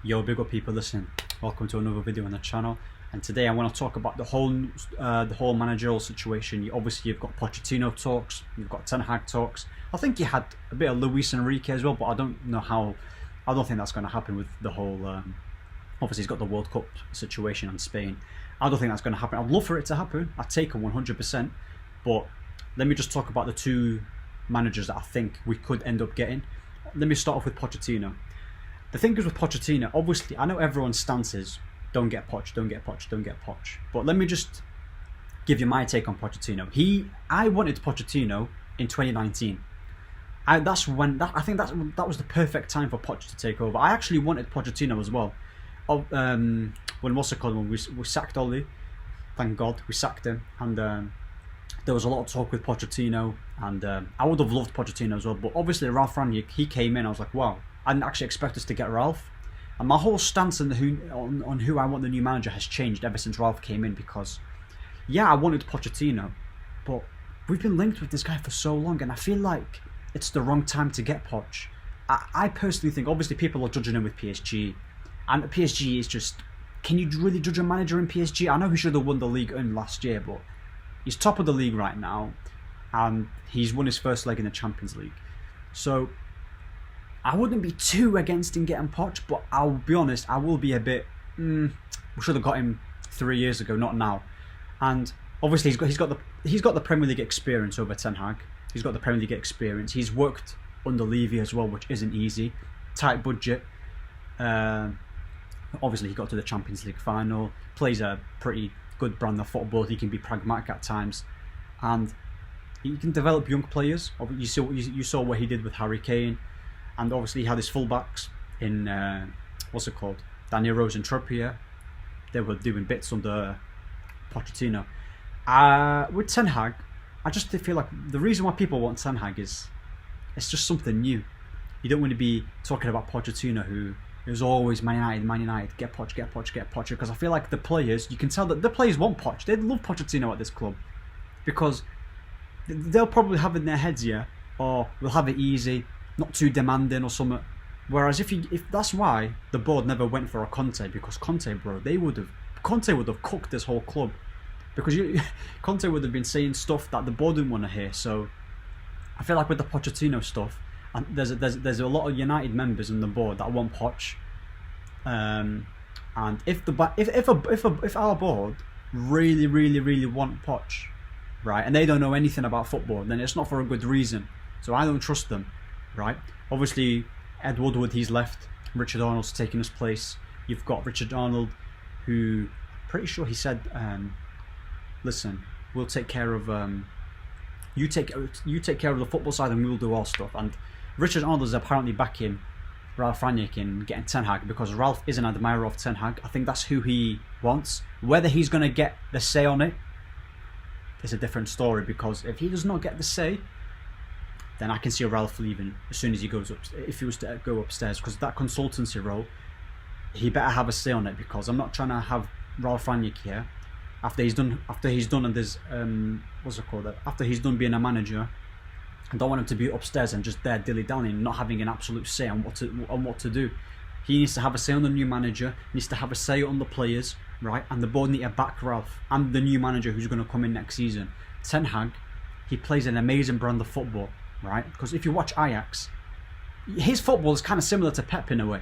Yo, big up people listening. Welcome to another video on the channel. And today I want to talk about the whole managerial situation. Obviously, you've got Pochettino talks, you've got Ten Hag talks. I think you had a bit of Luis Enrique as well, but I don't know how. I don't think that's going to happen with the whole. Obviously, he's got the World Cup situation on Spain. I don't think that's going to happen. I'd love for it to happen. I'd take him 100%. But let me just talk about the two managers that I think we could end up getting. Let me start off with Pochettino. The thing is with Pochettino, obviously, I know everyone's stance is don't get Poch, don't get Poch, don't get Poch. But let me just give you my take on Pochettino. I wanted Pochettino in 2019. I think that was the perfect time for Poch to take over. I actually wanted Pochettino as well. When we sacked Oli, thank God we sacked him, and there was a lot of talk with Pochettino, and I would have loved Pochettino as well. But obviously Ralph Rangnick, he came in. I was like, wow, I didn't actually expect us to get Ralph. And my whole stance on who I want the new manager has changed ever since Ralph came in, because yeah, I wanted Pochettino, but we've been linked with this guy for so long, and I feel like it's the wrong time to get Poch. I personally think, obviously people are judging him with PSG, and PSG is just, can you really judge a manager in PSG? I know he should have won the league last year, but he's top of the league right now, and he's won his first leg in the Champions League. So I wouldn't be too against him getting Poch, but I'll be honest, I will be a bit, we should have got him 3 years ago, not now. And obviously he's got the Premier League experience over Ten Hag. He's got the Premier League experience. He's worked under Levy as well, which isn't easy. Tight budget. Obviously he got to the Champions League final. Plays a pretty good brand of football. He can be pragmatic at times, and he can develop young players. You saw what he did with Harry Kane. And obviously he had his fullbacks in, Danny Rose and Trippier. They were doing bits under Pochettino. With Ten Hag, I just feel like the reason why people want Ten Hag is it's just something new. You don't want to be talking about Pochettino, who is always Man United, get Poch, get Poch, get Poch. Because I feel like the players, you can tell that the players want Poch. They love Pochettino at this club, because they'll probably have in their heads, yeah, or we'll have it easy, not too demanding or something. Whereas if that's why the board never went for a Conte, because Conte, bro, Conte would have cooked this whole club, because Conte would have been saying stuff that the board didn't want to hear. So I feel like with the Pochettino stuff, and there's a lot of United members in the board that want Poch, and if our board really want Poch, right, and they don't know anything about football, then it's not for a good reason. So I don't trust them. Right, obviously Ed Woodward, he's left. Richard Arnold's taken his place. You've got Richard Arnold, who pretty sure he said, listen, we'll take care of you take care of the football side and we'll do our stuff. And Richard Arnold is apparently backing Ralph Rangnick in getting Ten Hag, because Ralph is an admirer of Ten Hag. I think that's who he wants. Whether he's going to get the say on it is a different story, because if he does not get the say, then I can see Ralph leaving as soon as he goes up. If he was to go upstairs, because that consultancy role, he better have a say on it, because I'm not trying to have Ralph Rangnick here after he's done and there's after he's done being a manager. I don't want him to be upstairs and just there dilly-dallying, not having an absolute say on what to do. He needs to have a say on the new manager. He needs to have a say on the players, right? And the board need to back Ralph and the new manager who's going to come in next season. Ten Hag, he plays an amazing brand of football, right? Because if you watch Ajax, his football is kind of similar to Pep in a way.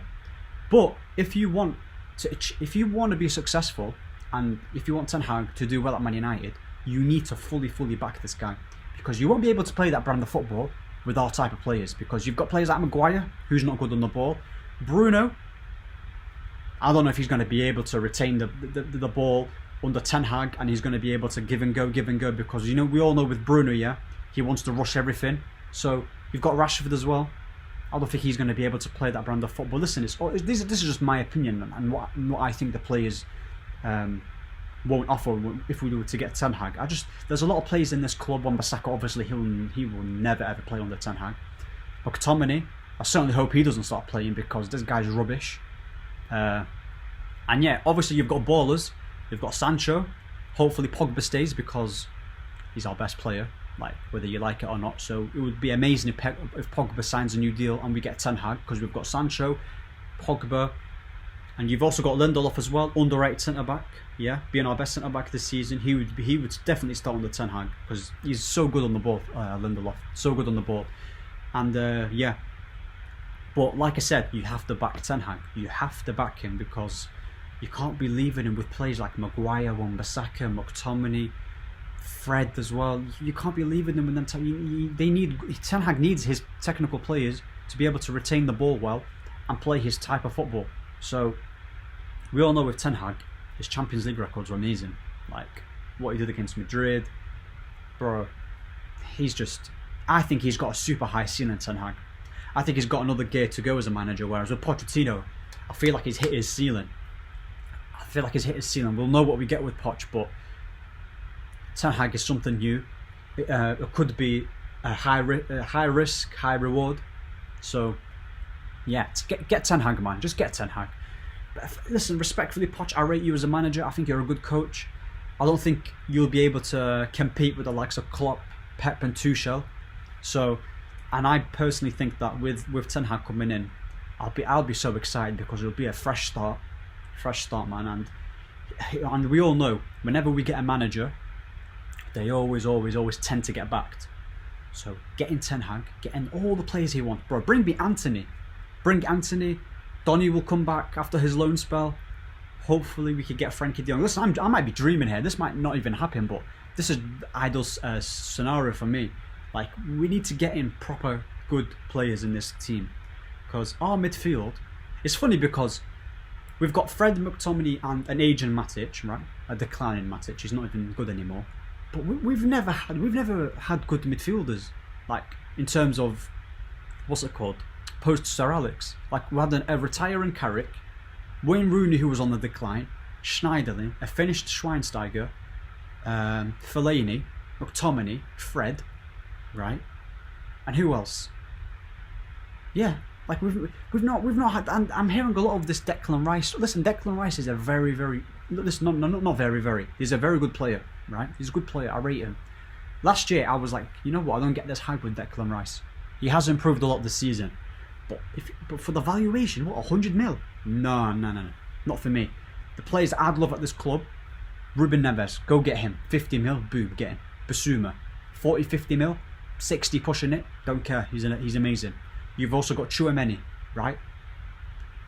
But if you want to be successful, and if you want Ten Hag to do well at Man United, you need to fully back this guy, because you won't be able to play that brand of football with our type of players, because you've got players like Maguire, who's not good on the ball. Bruno, I don't know if he's going to be able to retain the ball under Ten Hag, and he's going to be able to give and go, because we all know with Bruno, yeah, he wants to rush everything. So you've got Rashford as well. I don't think he's going to be able to play that brand of football. Listen, this is just my opinion and what I think the players won't offer if we were to get Ten Hag. There's a lot of players in this club. Wan-Bissaka, obviously he will never ever play under Ten Hag. McTominay, I certainly hope he doesn't start playing, because this guy's rubbish. And yeah, obviously you've got ballers. You've got Sancho. Hopefully Pogba stays, because he's our best player, like whether you like it or not. So it would be amazing if Pogba signs a new deal and we get Ten Hag, because we've got Sancho, Pogba, And you've also got Lindelof as well, underrated centre back. Yeah, being our best centre back this season. He would definitely start under Ten Hag because he's so good on the ball. Lindelof, so good on the ball, and yeah. But like I said, you have to back Ten Hag. You have to back him because you can't be leaving him with players like Maguire, Wan-Bissaka, McTominay, Fred as well. You can't be leaving them with them. Ten Hag needs his technical players to be able to retain the ball well and play his type of football. So we all know with Ten Hag, his Champions League records are amazing. Like what he did against Madrid, bro. I think he's got a super high ceiling, Ten Hag. I think he's got another gear to go as a manager. Whereas with Pochettino, I feel like he's hit his ceiling. We'll know what we get with Poch, but Ten Hag is something new. It could be a high risk, high reward. So yeah, get Ten Hag, man. Just get Ten Hag. But listen, respectfully, Poch, I rate you as a manager. I think you're a good coach. I don't think you'll be able to compete with the likes of Klopp, Pep, and Tuchel. So, and I personally think that with Ten Hag coming in, I'll be so excited because it'll be a fresh start, man. And we all know whenever we get a manager, they always tend to get backed. So getting Ten Hag, getting all the players he wants, bro. Bring Anthony. Donny will come back after his loan spell. Hopefully we could get Frankie de Jong. Listen, I might be dreaming here. This might not even happen, but this is ideal scenario for me. Like, we need to get in proper good players in this team because our midfield. It's funny because we've got Fred, McTominay, and an aging Matic, right? A declining Matic. He's not even good anymore. But we've never had good midfielders, like in terms of what's it called, post Sir Alex. Like we had a retiring Carrick, Wayne Rooney who was on the decline, Schneiderlin, a finished Schweinsteiger, Fellaini, McTominay, Fred, right, and who else? Yeah, like we've not had. And I'm hearing a lot of this Declan Rice. Listen, Declan Rice is a very not very. He's a very good player. Right, he's a good player. I rate him. Last year, I was like, you know what? I don't get this hype with Declan Rice. He has improved a lot this season, but for the valuation, what, 100 mil? No, not for me. The players I'd love at this club, Ruben Neves, go get him. 50 mil, boom, get him. Basuma, 40, 50 mil, 60 pushing it. Don't care. He's amazing. You've also got Tchouaméni, right?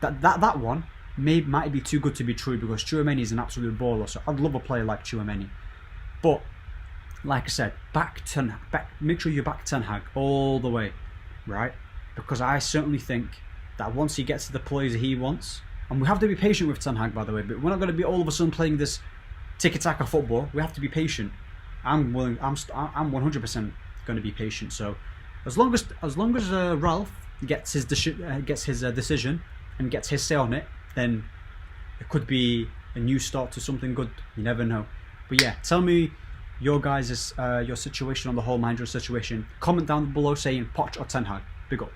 That one might be too good to be true because Tchouaméni is an absolute baller. So I'd love a player like Tchouaméni. But like I said, make sure you back Ten Hag all the way, right? Because I certainly think that once he gets to the players he wants, and we have to be patient with Ten Hag, by the way. But we're not going to be all of a sudden playing this tiki-taka football. We have to be patient. I'm 100% going to be patient. So as long as Ralph gets his decision and gets his say on it, then it could be a new start to something good. You never know. But yeah, tell me your guys' your situation on the whole manager situation. Comment down below saying Poch or Ten Hag. Big up.